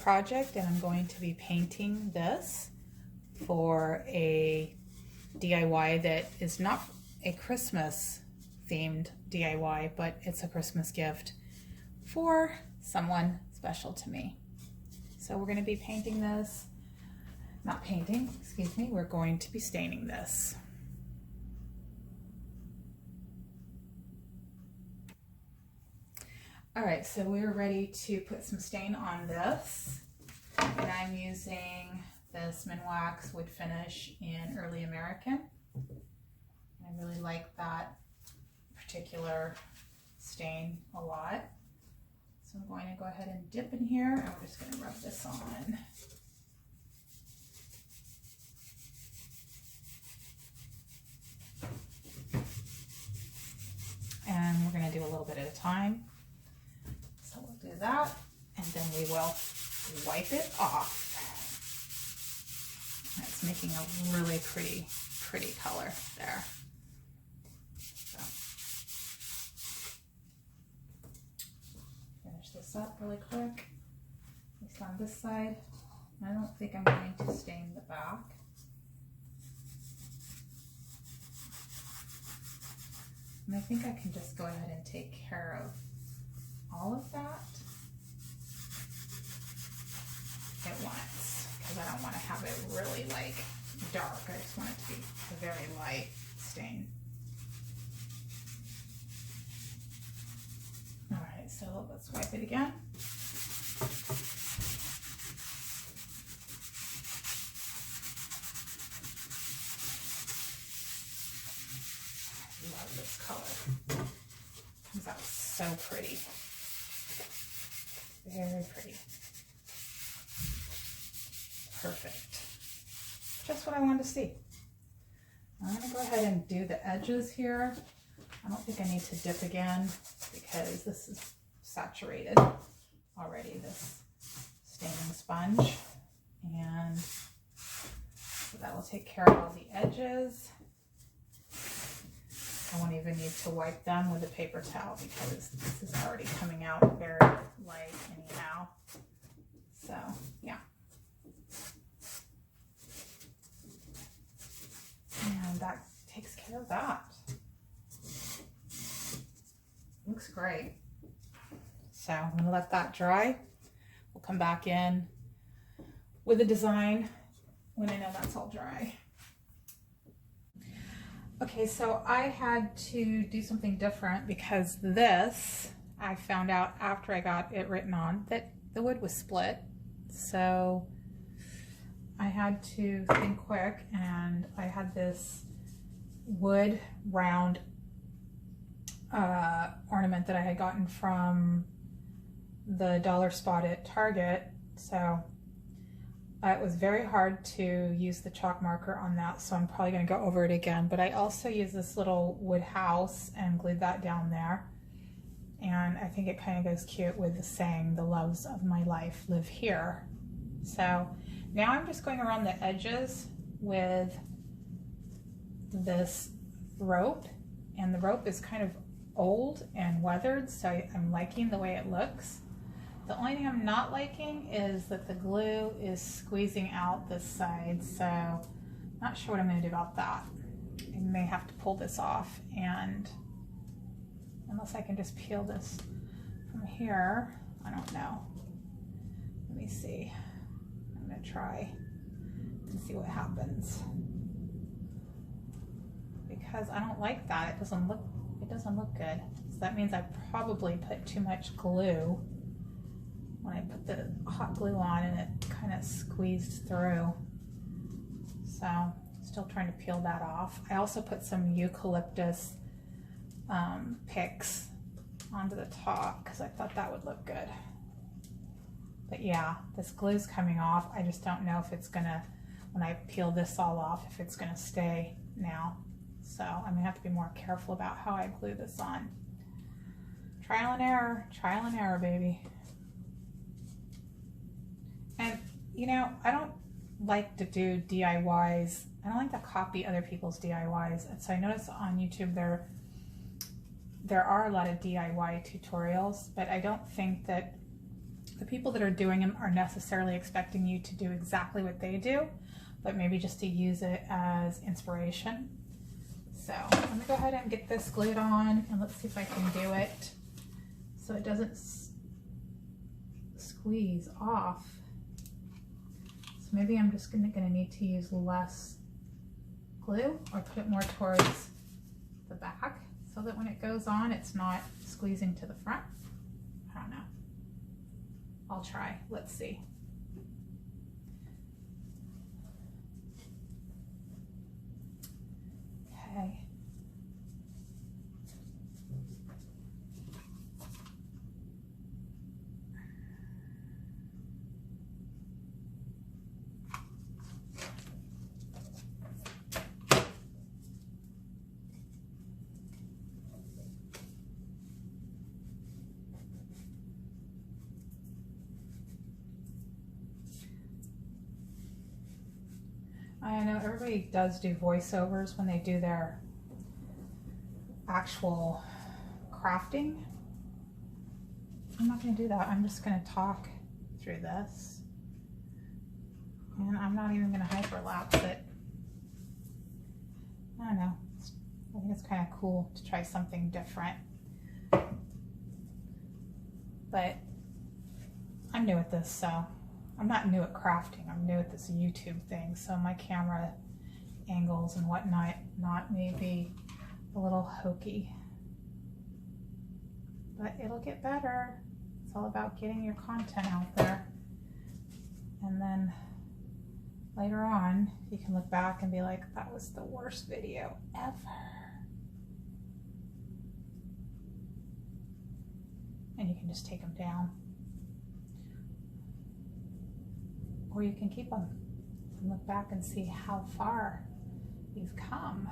project, and I'm going to be painting this for a DIY that is not a Christmas themed DIY, but it's a Christmas gift for someone special to me. So we're going to be painting this, not painting, excuse me, we're going to be staining this. Alright, so we're ready to put some stain on this, and I'm using this Minwax Wood Finish in Early American. I really like that particular stain a lot. So I'm going to go ahead and dip in here, and we're just going to rub this on. And we're going to do a little bit at a time. So we'll do that, and then we will wipe it off. It's making a really pretty color there. So, finish this up really quick, at least on this side. I don't think I'm going to stain the back. And I think I can just go ahead and take care of all of that at once, because I don't want to have it really like dark. I just want it to be a very light stain. All right, so let's wipe it again. I love this color. Comes out so pretty. Very pretty. Perfect. Just what I wanted to see. I'm going to go ahead and do the edges here. I don't think I need to dip again because this is saturated already, this staining sponge. And so that will take care of all the edges. I won't even need to wipe them with a paper towel because this is already coming out very light anyhow. So, yeah. And that takes care of that. Looks great. So I'm going to let that dry. We'll come back in with a design when I know that's all dry. Okay, so I had to do something different because this, I found out after I got it written on that the wood was split. So I had to think quick, and I had this wood round ornament that I had gotten from the dollar spot at Target. So it was very hard to use the chalk marker on that, so I'm probably going to go over it again. But I also used this little wood house and glued that down there. And I think it kind of goes cute with the saying, "The loves of my life live here." So now I'm just going around the edges with this rope. And the rope is kind of old and weathered, so I'm liking the way it looks. The only thing I'm not liking is that the glue is squeezing out this side, so not sure what I'm going to do about that. I may have to pull this off, and unless I can just peel this from here, I don't know. Let me see. I'm going to try and see what happens, because I don't like that. It doesn't look good. So that means I probably put too much glue when I put the hot glue on, and it kind of squeezed through. So still trying to peel that off. I also put some eucalyptus picks onto the top because I thought that would look good. But yeah, this glue's coming off. I just don't know if it's gonna, when I peel this all off, if it's gonna stay now. So I'm gonna have to be more careful about how I glue this on. Trial and error, baby. And you know, I don't like to do DIYs. I don't like to copy other people's DIYs. And so I noticed on YouTube there are a lot of DIY tutorials, but I don't think that the people that are doing them are necessarily expecting you to do exactly what they do, but maybe just to use it as inspiration. So I'm gonna go ahead and get this glued on, and let's see if I can do it so it doesn't squeeze off. So maybe I'm just gonna need to use less glue or put it more towards the back so that when it goes on, it's not squeezing to the front. I don't know. I'll try. Let's see. Okay. I know everybody does do voiceovers when they do their actual crafting. I'm not going to do that. I'm just going to talk through this. And I'm not even going to hyperlapse it. I don't know. I think it's kind of cool to try something different. But I'm new at this, so I'm not new at crafting. I'm new at this YouTube thing, so my camera angles and whatnot may be a little hokey. But it'll get better. It's all about getting your content out there. And then later on, you can look back and be like, that was the worst video ever. And you can just take them down. Or you can keep them and look back and see how far you've come.